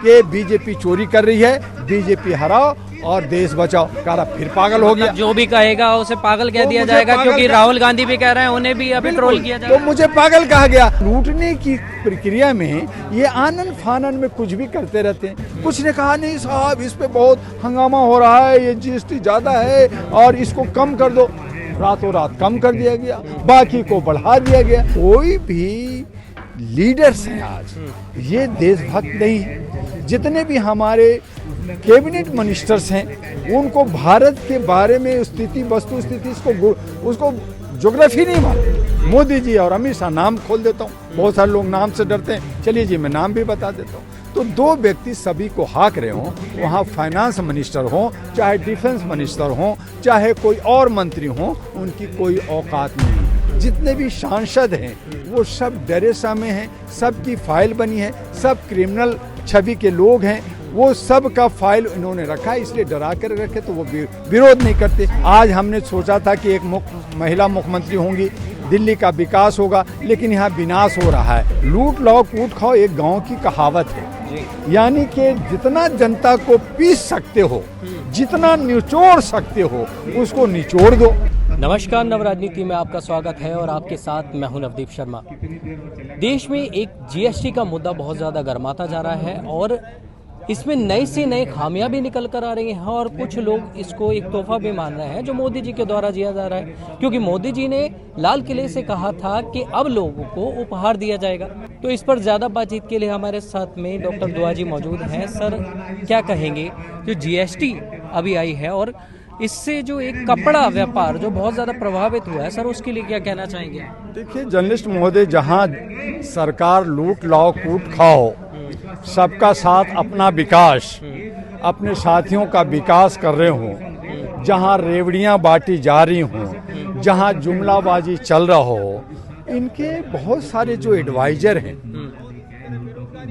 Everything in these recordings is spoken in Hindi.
कि बीजेपी चोरी कर रही है, बीजेपी हराओ और देश बचाओ। कहा फिर पागल हो गया। जो भी कहेगा उसे पागल कह दिया जाएगा, क्योंकि राहुल गांधी भी कह रहे हैं, उन्हें भी अभी ट्रोल किया जाएगा। तो मुझे पागल कहा गया। लूटने की प्रक्रिया में ये आनन फानन में कुछ भी करते रहते हैं। कुछ ने कहा नहीं साहब इस पे बहुत हंगामा हो रहा है, ये जीएसटी ज्यादा है और इसको कम कर दो। रातों रात कम कर दिया गया, बाकी को बढ़ा दिया गया। कोई भी लीडर्स हैं आज ये देशभक्त नहीं है। जितने भी हमारे कैबिनेट मिनिस्टर्स हैं उनको भारत के बारे में स्थिति वस्तु स्थिति उसको ज्योग्राफी नहीं मालूम। मोदी जी और अमित शाह, नाम खोल देता हूँ, बहुत सारे लोग नाम से डरते हैं, चलिए जी मैं नाम भी बता देता हूँ। तो दो व्यक्ति सभी को हाँक रहे हों, वहाँ फाइनेंस मिनिस्टर हों, चाहे डिफेंस मिनिस्टर हों, चाहे कोई और मंत्री हों, उनकी कोई औकात नहीं। जितने भी सांसद हैं वो सब डरेसा में हैं, सबकी फाइल बनी है, सब क्रिमिनल छवि के लोग हैं, वो सब का फाइल इन्होंने रखा है, इसलिए डरा कर रखे तो वो विरोध नहीं करते। आज हमने सोचा था कि एक महिला मुख्यमंत्री होंगी, दिल्ली का विकास होगा, लेकिन यहाँ विनाश हो रहा है। लूट लाओ कूट खाओ एक गांव की कहावत है, यानी कि जितना जनता को पीस सकते हो, जितना निचोड़ सकते हो, उसको निचोड़ दो। नमस्कार, नव राजनीति में आपका स्वागत है और आपके साथ मैं हूं नवदीप शर्मा। देश में एक जीएसटी का मुद्दा बहुत ज़्यादा गर्माता जा रहा है और इसमें नई से नई खामियां भी निकल कर आ रही हैं और कुछ लोग इसको एक तोहफा भी मान रहे हैं जो मोदी जी के द्वारा दिया जा रहा है, क्योंकि मोदी जी ने लाल किले से कहा था कि अब लोगों को उपहार दिया जाएगा। तो इस पर ज़्यादा बातचीत के लिए हमारे साथ में डॉक्टर दुआ जी मौजूद हैं। सर, क्या कहेंगे जो जीएसटी अभी आई है और इससे जो एक कपड़ा व्यापार जो बहुत ज़्यादा प्रभावित हुआ है, सर उसके लिए क्या कहना चाहेंगे? देखिए जर्नलिस्ट महोदय, जहाँ सरकार लूट लाओ कूट खाओ, सबका साथ अपना विकास, अपने साथियों का विकास कर रहे हों, जहाँ रेवड़ियाँ बांटी जा रही हों, जहाँ जुमलाबाजी चल रहा हो, इनके बहुत सारे जो एडवाइजर हैं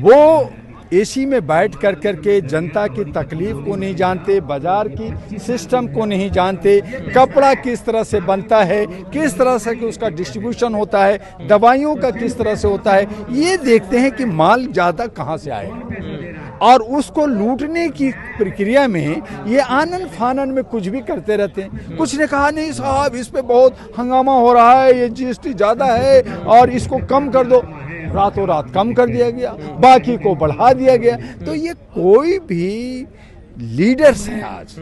वो एसी में बैठ कर करके जनता की तकलीफ को नहीं जानते, बाजार की सिस्टम को नहीं जानते, कपड़ा किस तरह से बनता है, किस तरह से उसका डिस्ट्रीब्यूशन होता है, दवाइयों का किस तरह से होता है, ये देखते हैं कि माल ज़्यादा कहाँ से आएगा। और उसको लूटने की प्रक्रिया में ये आनन फानन में कुछ भी करते रहते हैं। कुछ ने कहा नहीं साहब इस पे बहुत हंगामा हो रहा है, ये जीएसटी ज़्यादा है और इसको कम कर दो। रातों रात कम कर दिया गया, बाकी को बढ़ा दिया गया। तो ये कोई भी लीडर्स हैं आज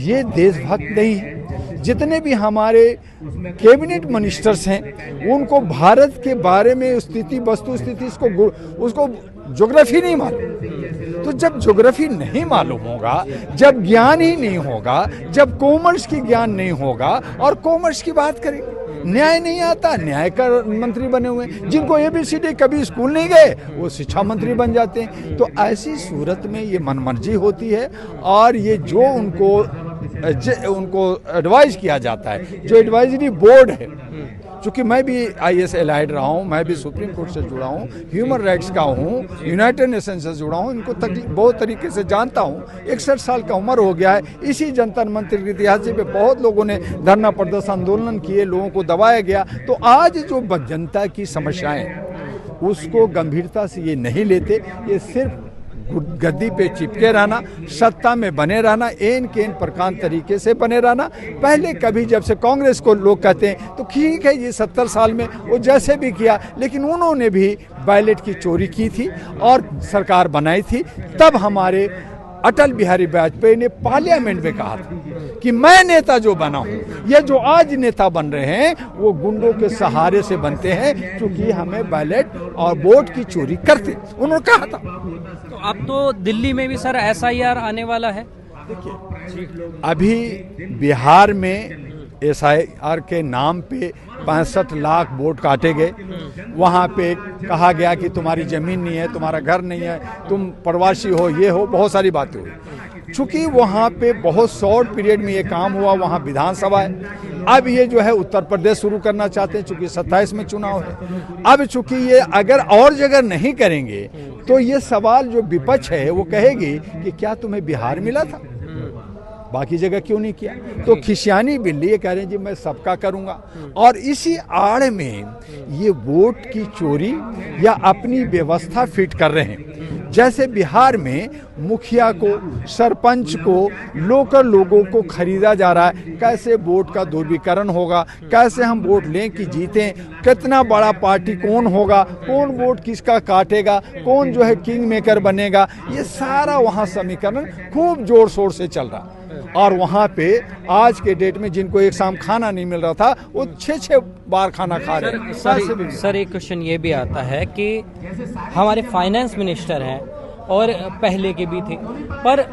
ये देशभक्त नहीं है। जितने भी हमारे कैबिनेट मिनिस्टर्स हैं उनको भारत के बारे में स्थिति वस्तु स्थिति उसको ज्योग्राफी नहीं मालूम। तो जब ज्योग्राफी नहीं मालूम होगा, जब ज्ञान ही नहीं होगा, जब कॉमर्स की ज्ञान नहीं होगा, और कॉमर्स की बात करेंगे, न्याय नहीं आता, न्याय का मंत्री बने हुए, जिनको एबीसीडी कभी स्कूल नहीं गए वो शिक्षा मंत्री बन जाते हैं। तो ऐसी सूरत में ये मनमर्जी होती है और ये जो उनको एडवाइस किया जाता है, जो एडवाइजरी बोर्ड है, चूँकि मैं भी आईएएस एलाइड रहा हूँ, मैं भी सुप्रीम कोर्ट से जुड़ा हूँ, ह्यूमन राइट्स का हूँ, यूनाइटेड नेशन से जुड़ा हूँ, इनको बहुत तरीके से जानता हूँ। 61 साल का उम्र हो गया है। इसी जनता मंत्र के इतिहास पे बहुत लोगों ने धरना प्रदर्शन आंदोलन किए, लोगों को दबाया गया। तो आज जो जनता की समस्याएं उसको गंभीरता से ये नहीं लेते, ये सिर्फ गद्दी पे चिपके रहना, सत्ता में बने रहना, एन केन प्रकार तरीके से बने रहना। पहले कभी जब से कांग्रेस को लोग कहते हैं तो ठीक है, ये 70 साल में वो जैसे भी किया, लेकिन उन्होंने भी बैलेट की चोरी की थी और सरकार बनाई थी। तब हमारे अटल बिहारी वाजपेयी ने पार्लियामेंट में कहा था कि मैं नेता जो बना हूँ, ये जो आज नेता बन रहे हैं वो गुंडों के सहारे से बनते हैं, क्योंकि हमें बैलेट और वोट की चोरी करते, उन्होंने कहा था। तो अब तो दिल्ली में भी सर एसआईआर आने वाला है। देखिए अभी बिहार में एसआईआर के नाम पे 65 लाख वोट काटे गए। वहाँ पे कहा गया कि तुम्हारी ज़मीन नहीं है, तुम्हारा घर नहीं है, तुम प्रवासी हो, ये हो, बहुत सारी बातें हुई। चूँकि वहाँ पे बहुत शॉर्ट पीरियड में ये काम हुआ, वहाँ विधानसभा है। अब ये जो है उत्तर प्रदेश शुरू करना चाहते हैं, चूँकि 27 में चुनाव है। अब चूँकि ये अगर और जगह नहीं करेंगे तो ये सवाल जो विपक्ष है वो कहेगी कि क्या तुम्हें बिहार मिला था, बाकी जगह क्यों नहीं किया। तो खिसियानी बिल्ली ये कह रहे हैं जी मैं सबका करूंगा, और इसी आड़ में ये वोट की चोरी या अपनी व्यवस्था फिट कर रहे हैं। जैसे बिहार में मुखिया को, सरपंच को, लोकल लोगों को खरीदा जा रहा है। कैसे वोट का ध्रुवीकरण होगा, कैसे हम वोट लें कि जीतें, कितना बड़ा पार्टी कौन होगा, कौन वोट किसका काटेगा, कौन जो है किंग मेकर बनेगा, ये सारा वहाँ समीकरण खूब जोर शोर से चल रहा। और वहाँ पे आज के डेट में जिनको एक शाम खाना नहीं मिल रहा था, वो 6-6 बार खाना खा रहे हैं। सर एक क्वेश्चन ये भी आता है कि हमारे फाइनेंस मिनिस्टर हैं और पहले के भी थे, पर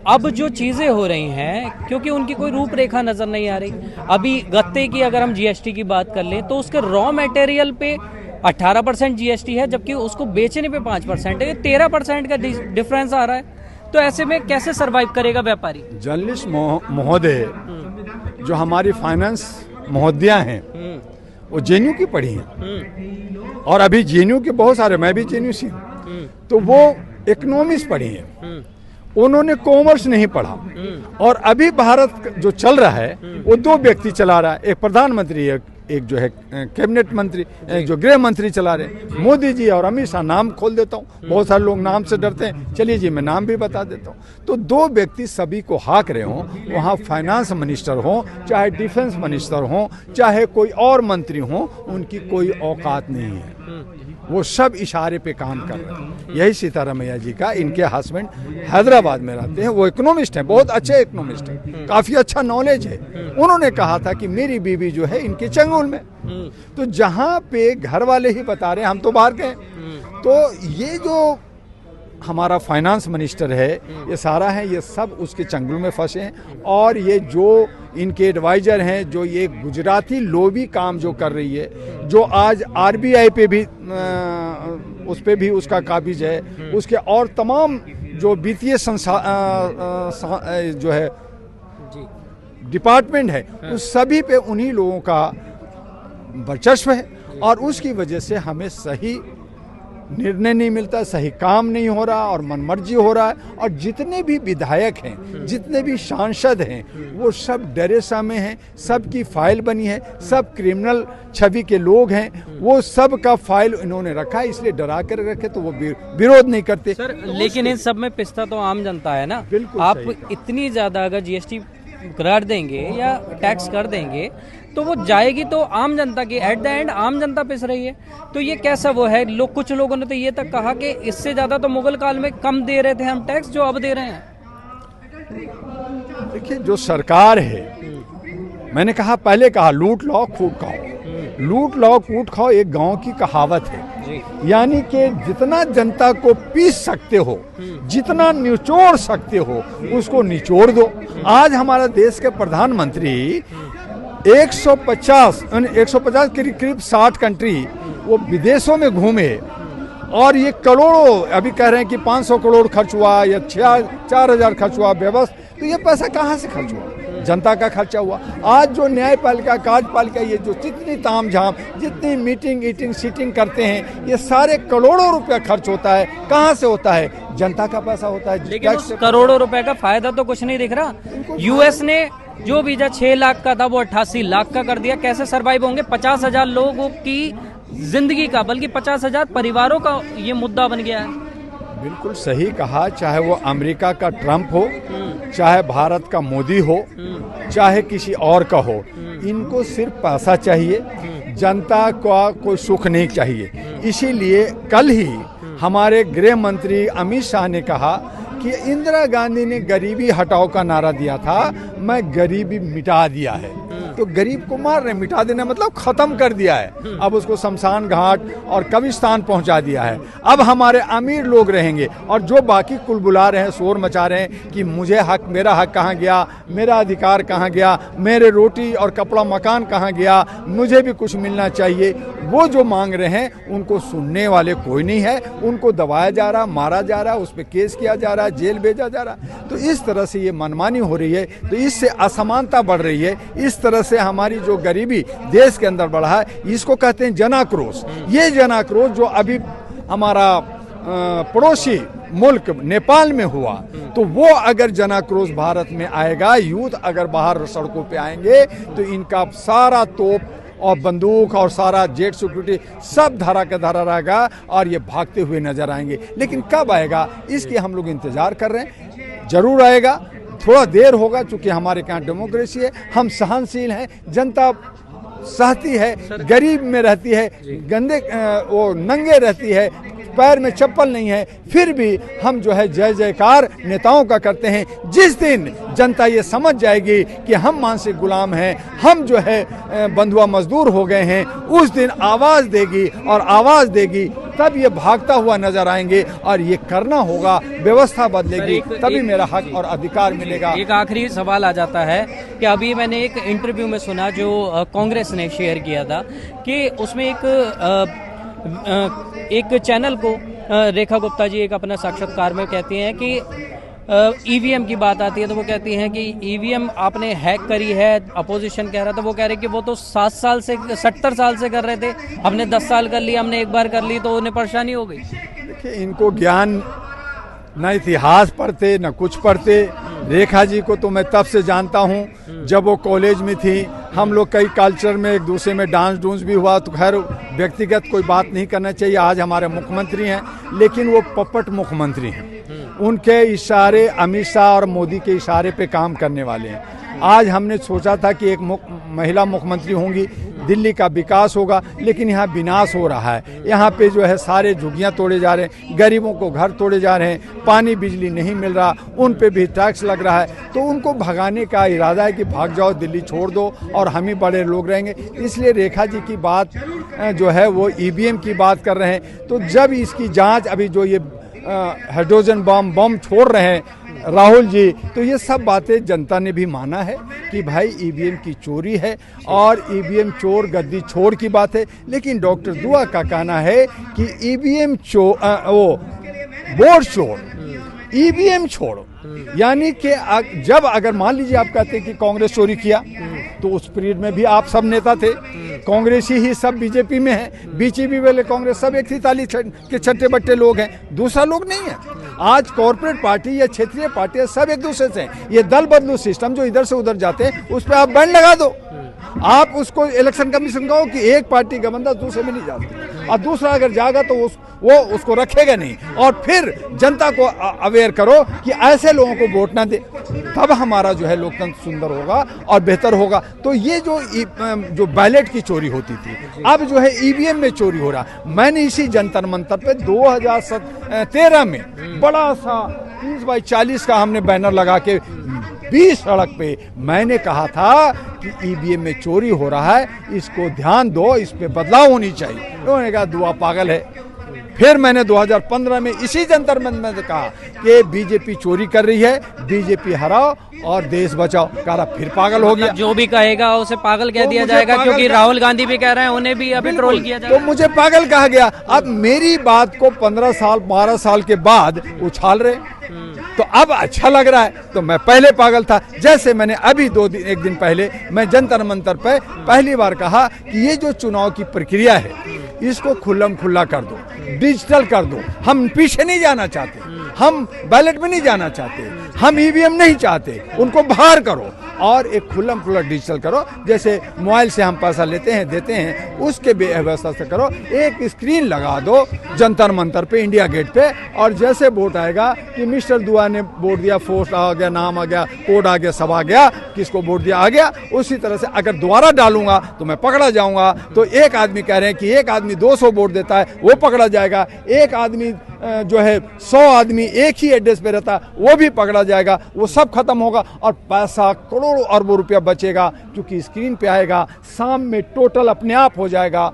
अब जो चीज़ें हो रही हैं क्योंकि उनकी कोई रूपरेखा नज़र नहीं आ रही। अभी गत्ते की अगर हम जीएसटी की बात कर लें तो उसके रॉ मटेरियल पे 18% जीएसटी है, जबकि उसको बेचने पे 5% है। 13% का डिफरेंस आ रहा है। तो ऐसे में कैसे सरवाइव करेगा व्यापारी? जर्नलिस्ट महोदय जो हमारी फाइनेंस महोदया हैं वो जेएनयू की पढ़ी हैं, और अभी जेएनयू के बहुत सारे, मैं भी जेएनयू से हूँ, तो वो इकोनॉमिक्स पढ़ी हैं, उन्होंने कॉमर्स नहीं पढ़ा। और अभी भारत जो चल रहा है वो 2 व्यक्ति चला रहा है, एक प्रधानमंत्री है, एक जो है कैबिनेट मंत्री, जो गृह मंत्री चला रहे, मोदी जी और अमित शाह। नाम खोल देता हूँ, बहुत सारे लोग नाम से डरते हैं, चलिए जी मैं नाम भी बता देता हूँ। तो 2 व्यक्ति सभी को हाँक रहे हों, वहाँ फाइनेंस मिनिस्टर हों, चाहे डिफेंस मिनिस्टर हों, चाहे कोई और मंत्री हों, उनकी कोई औकात नहीं है। वो सब इशारे पे काम कर रहे हैं। यही सीतारमैया जी का, इनके हस्बैंड हैदराबाद में रहते हैं, वो इकोनॉमिस्ट हैं, बहुत अच्छे इकोनॉमिस्ट हैं, काफ़ी अच्छा नॉलेज है। उन्होंने कहा था कि मेरी बीवी जो है इनके चंगुल में। तो जहाँ पे घर वाले ही बता रहे हैं, हम तो बाहर गए, तो ये जो हमारा फाइनेंस मिनिस्टर है, ये सारा है, ये सब उसके चंगुल में फंसे हैं। और ये जो इनके एडवाइजर हैं, जो ये गुजराती लोबी काम जो कर रही है, जो आज आरबीआई पे भी उस पे भी उसका काबिज है, उसके और तमाम जो वित्तीय जो है डिपार्टमेंट है, उस सभी पे उन्हीं लोगों का वर्चस्व है। और उसकी वजह से हमें सही निर्णय नहीं मिलता, सही काम नहीं हो रहा और मनमर्जी हो रहा है। और जितने भी विधायक हैं, जितने भी सांसद हैं, वो सब डरेसा में हैं, सबकी फाइल बनी है, सब क्रिमिनल छवि के लोग हैं, वो सब का फाइल इन्होंने रखा है, इसलिए डरा कर रखे तो वो विरोध नहीं करते। सर लेकिन इन सब में पिसता तो आम जनता है ना। बिल्कुल आप इतनी ज्यादा अगर जीएसटी कर देंगे या टैक्स कर देंगे तो वो जाएगी तो आम जनता की, एट द एंड आम जनता पिस रही है। तो ये कैसा वो है? कुछ लोगों ने तो ये तक कहा कि इससे ज्यादा तो मुगल काल में कम दे रहे थे हम टैक्स, जो अब दे रहे हैं। देखिए, जो सरकार है, मैंने कहा, पहले कहा लूट लो कूट खाओ। लूट लो कूट खाओ एक गांव की कहावत है, यानी कि जितना जनता को पीस सकते हो, जितना निचोड़ सकते हो, उसको निचोड़ दो। आज हमारा देश के प्रधानमंत्री 150 के करीब 60 कंट्री वो विदेशों में घूमे, और ये करोड़ों, अभी कह रहे हैं कि 500 करोड़ खर्च हुआ या 4000 खर्च हुआ व्यवस्था। तो ये पैसा कहाँ से खर्च हुआ? जनता का खर्चा हुआ। आज जो न्यायपालिका, कार्यपालिका, ये जो जितनी तामझाम, जितनी मीटिंग ईटिंग सीटिंग करते हैं, ये सारे करोड़ों रुपया खर्च होता है। कहाँ से होता है? जनता का पैसा होता है। लेकिन उस करोड़ों रुपए का फायदा तो कुछ नहीं दिख रहा। यूएस ने जो वीजा 6 लाख का था वो 88 लाख का कर दिया। कैसे सरवाइव होंगे? 50,000 लोगों की जिंदगी का, बल्कि 50,000 परिवारों का ये मुद्दा बन गया है। बिल्कुल सही कहा। चाहे वो अमेरिका का ट्रंप हो, चाहे भारत का मोदी हो, चाहे किसी और का हो, इनको सिर्फ पैसा चाहिए, जनता का कोई सुख नहीं चाहिए। इसीलिए कल ही हमारे गृह मंत्री अमित शाह ने कहा कि इंदिरा गांधी ने गरीबी हटाओ का नारा दिया था, मैं गरीबी मिटा दिया है। तो गरीब को मार रहे, मिटा देना मतलब खत्म कर दिया है। अब उसको शमशान घाट और कब्रिस्तान पहुंचा दिया है। अब हमारे अमीर लोग रहेंगे, और जो बाकी कुल बुला रहे हैं, शोर मचा रहे हैं कि मुझे हक, मेरा हक कहाँ गया, मेरा अधिकार कहाँ गया, मेरे रोटी और कपड़ा मकान कहाँ गया, मुझे भी कुछ मिलना चाहिए, वो जो मांग रहे हैं उनको सुनने वाले कोई नहीं है। उनको दबाया जा रहा, मारा जा रहा, उस पर केस किया जा रहा, जेल भेजा जा रहा। तो इस तरह से ये मनमानी हो रही है, तो इससे असमानता बढ़ रही है। इस तरह से हमारी जो गरीबी देश के अंदर बढ़ा है, इसको कहते हैं जनाक्रोश। ये जनाक्रोश जो अभी हमारा पड़ोसी मुल्क नेपाल में हुआ, तो वो अगर जनाक्रोश भारत में आएगा, यूथ अगर बाहर सड़कों पे आएंगे, तो इनका सारा तोप और बंदूक और सारा जेट सिक्योरिटी सब धरा के धरा रहेगा और ये भागते हुए नजर आएंगे। लेकिन कब आएगा इसकी हम लोग इंतजार कर रहे हैं, जरूर आएगा, थोड़ा देर होगा, क्योंकि हमारे यहाँ डेमोक्रेसी है, हम सहनशील हैं, जनता सहती है, गरीब में रहती है, गंदे वो नंगे रहती है, पैर में चप्पल नहीं है, फिर भी हम जो है जय जयकार नेताओं का करते हैं। जिस दिन जनता ये समझ जाएगी कि हम मानसिक गुलाम हैं, हम जो है बंधुआ मजदूर हो गए हैं, उस दिन आवाज देगी और आवाज देगी, तब ये भागता हुआ नजर आएंगे और ये करना होगा, व्यवस्था बदलेगी, तभी मेरा हक और अधिकार मिलेगा। एक आखिरी सवाल आ जाता है कि अभी मैंने एक इंटरव्यू में सुना जो कांग्रेस ने शेयर किया था कि उसमें एक चैनल को रेखा गुप्ता जी एक अपना साक्षात्कार में कहती हैं कि ईवीएम की बात आती है तो वो कहती हैं कि ईवीएम आपने हैक करी है, अपोजिशन कह रहा था, वो कह रहे कि वो तो 70 साल से कर रहे थे, हमने 10 साल कर लिया, हमने एक बार कर ली तो उन्हें परेशानी हो गई। देखिए, इनको ज्ञान न इतिहास पढ़ते न कुछ पढ़ते। रेखा जी को तो मैं तब से जानता हूँ जब वो कॉलेज में थी, हम लोग कई कल्चर में एक दूसरे में डांस डूंस भी हुआ, तो खैर व्यक्तिगत कोई बात नहीं करना चाहिए। आज हमारे मुख्यमंत्री हैं, लेकिन वो पपट मुख्यमंत्री हैं, उनके इशारे अमित शाह और मोदी के इशारे पे काम करने वाले हैं। आज हमने सोचा था कि एक महिला मुख्यमंत्री होंगी, दिल्ली का विकास होगा, लेकिन यहाँ विनाश हो रहा है। यहाँ पे जो है सारे झुग्गियाँ तोड़े जा रहे हैं, गरीबों को घर तोड़े जा रहे हैं, पानी बिजली नहीं मिल रहा, उन पे भी टैक्स लग रहा है। तो उनको भगाने का इरादा है कि भाग जाओ, दिल्ली छोड़ दो और हम ही बड़े लोग रहेंगे। इसलिए रेखा जी की बात जो है वो ईवीएम की बात कर रहे हैं। तो जब इसकी जाँच, अभी जो ये हाइड्रोजन बम छोड़ रहे हैं राहुल जी, तो ये सब बातें जनता ने भी माना है कि भाई ईवीएम की चोरी है और ईवीएम चोर गद्दी छोड़ की बात है। लेकिन डॉक्टर दुआ का कहना है कि ईवीएम वोट चोर, ईवीएम छोड़ो, यानी कि जब अगर मान लीजिए आप कहते हैं कि कांग्रेस चोरी किया, तो उस पीरियड में भी आप सब नेता थे, कांग्रेसी ही सब बीजेपी में है, बीजेपी वाले कांग्रेस सब एक ही ताली के छट्टे बट्टे लोग हैं, दूसरा लोग नहीं है। आज कॉर्पोरेट पार्टी या क्षेत्रीय पार्टी सब एक दूसरे से हैं। ये दल बदलू सिस्टम जो इधर से उधर जाते हैं, उस पर आप बैन लगा दो। आप उसको इलेक्शन कमीशन कहो कि एक पार्टी का बंदा दूसरे में नहीं जा सकता, और दूसरा अगर जाएगा तो वो उसको रखेगा नहीं। और फिर जनता को अवेयर करो कि ऐसे लोगों को वोट ना दे, तब हमारा जो है लोकतंत्र सुंदर होगा और बेहतर होगा। तो ये जो बैलेट की चोरी होती थी, अब जो है ईवीएम में चोरी हो रहा। मैंने इसी जंतर मंतर पे 2013 में बड़ा सा 30x40 का हमने बैनर लगा के 20 सड़क पे मैंने कहा था कि ईवीएम में चोरी हो रहा है, इसको ध्यान दो, इस पे बदलाव होनी चाहिए। उन्होंने कहा दुआ पागल है। फिर मैंने 2015 में इसी जंतर मंतर में कहा कि बीजेपी चोरी कर रही है, बीजेपी हराओ और देश बचाओ। कहा फिर पागल हो गया। जो भी कहेगा उसे पागल कह दिया जाएगा, क्योंकि राहुल गांधी भी कह रहे हैं, उन्हें भी अभी ट्रोल किया जाएगा। तो मुझे पागल कहा गया। अब मेरी बात को 15 साल 12 साल के बाद उछाल रहे, तो अब अच्छा लग रहा है। तो मैं पहले पागल था। जैसे मैंने अभी एक दिन पहले मैं जंतर मंतर पे पहली बार कहा कि ये जो चुनाव की प्रक्रिया है, इसको खुल्लम खुल्ला कर दो, डिजिटल कर दो। हम पीछे नहीं जाना चाहते, हम बैलेट में नहीं जाना चाहते, हम ईवीएम नहीं चाहते, उनको बाहर करो और एक खुल्लम खुल्ला डिजिटल करो। जैसे मोबाइल से हम पैसा लेते हैं देते हैं, उसके व्यवस्था से करो। एक स्क्रीन लगा दो जंतर मंतर पे, इंडिया गेट पे, और जैसे वोट आएगा कि मिस्टर दुआ ने वोट दिया, पोस्ट आ गया, नाम आ गया, कोड आ गया, सब आ गया, किसको वोट दिया आ गया। उसी तरह से अगर दोबारा डालूंगा तो मैं पकड़ा जाऊंगा। तो एक आदमी कह रहे हैं कि एक आदमी 200 वोट देता है, वो पकड़ा जाएगा। एक आदमी जो है 100 आदमी एक ही एड्रेस पे रहता है, वो भी पकड़ा जाएगा। वो सब खत्म होगा और पैसा करोड़ों अरबों रुपया बचेगा, क्योंकि स्क्रीन पे आएगा, शाम में टोटल अपने आप हो जाएगा।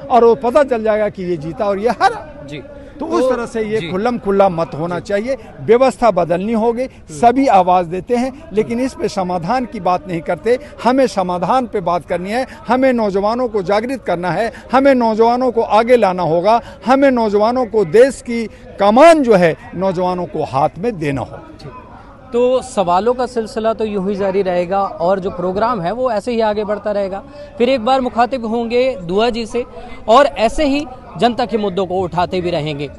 और वो पता चल जाएगा कि ये जीता और ये हारा जी। तो उस तरह से ये खुल्लम खुल्ला मत होना चाहिए, व्यवस्था बदलनी होगी। सभी आवाज देते हैं, लेकिन इस पे समाधान की बात नहीं करते। हमें समाधान पे बात करनी है, हमें नौजवानों को जागृत करना है, हमें नौजवानों को आगे लाना होगा, हमें नौजवानों को देश की कमान जो है नौजवानों को हाथ में देना हो। तो सवालों का सिलसिला तो यूं ही जारी रहेगा और जो प्रोग्राम है वो ऐसे ही आगे बढ़ता रहेगा। फिर एक बार मुखातिब होंगे दुआ जी से और ऐसे ही जनता के मुद्दों को उठाते भी रहेंगे।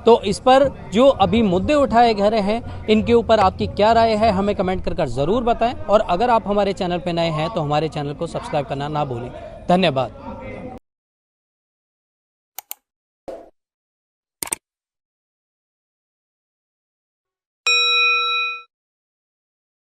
तो इस पर जो अभी मुद्दे उठाए गए हैं, इनके ऊपर आपकी क्या राय है, हमें कमेंट कर ज़रूर बताएं। और अगर आप हमारे चैनल पर नए हैं तो हमारे चैनल को सब्सक्राइब करना ना भूलें। धन्यवाद।